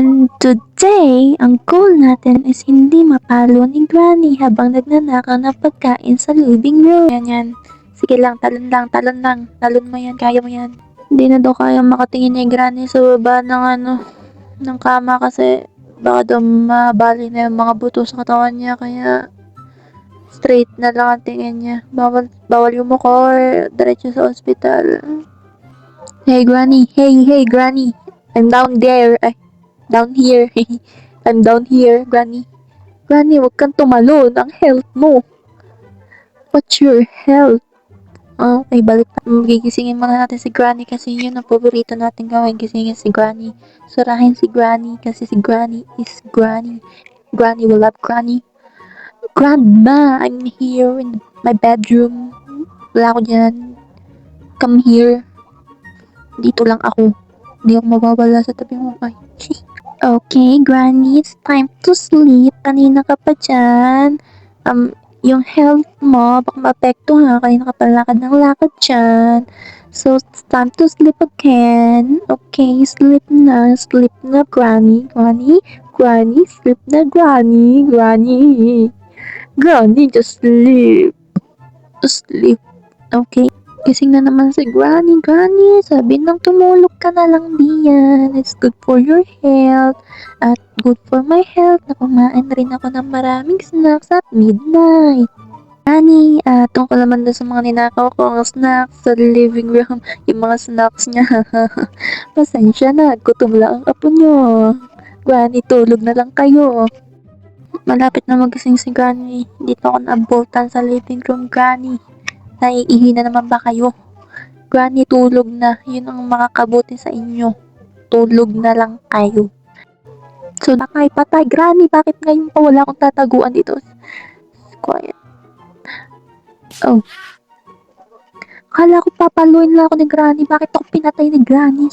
And today, ang goal natin is hindi mapalo ni Granny habang nagnanakaw ng pagkain sa living room. Yan. Sige lang, talon lang. Talon mo yan, kaya mo yan. Hindi na daw kaya makatingin ni Granny sa baba ng kama kasi baka daw mabali na yung mga buto sa katawan niya kaya straight na lang ang tingin niya. Bawal yumuko or diretso sa ospital. Hey Granny, hey Granny. I'm down there. Down here. I'm down here, Granny. Granny, wag kang tumalon. Ang health mo. What's your health? Okay, balik na. Gigisingin muna natin si Granny kasi yun ang paborito natin gawin. Gisingin si Granny. Surahin si Granny kasi si Granny is Granny. Granny will love Granny. Grandma, I'm here in my bedroom. Wala ako dyan. Come here. Dito lang ako. Hindi ako mawawala sa tabi mo. Ay. Okay, Granny, it's time to sleep. Kanina ka pa dyan. Yung health mo, baka maapektuhan. Kanina ka pa lakad ng lakad dyan. So, it's time to sleep again. Okay, sleep na, Granny. Granny, sleep na, Granny. Granny, just sleep. Sleep. Okay. Gising na naman si Granny. Sabi nang tumulog ka na lang diyan. It's good for your health. At good for my health na kumain rin ako ng maraming snacks at midnight. Granny, tungkol naman doon sa mga ninakaw ko ang snacks sa living room. Yung mga snacks niya. Pasensya na. Gutom lang ang apo nyo. Granny, tulog na lang kayo. Malapit na magising si Granny. Dito ako naabutan sa living room, Granny. Naiihi na naman ba kayo? Granny, tulog na. Yun ang makakabuti sa inyo. Tulog na lang kayo. So, patay. Granny, bakit ngayon pa wala akong tataguan dito? Quiet. Oh. Kala ko papaluin lang ako ni Granny. Bakit ako pinatay ni Granny?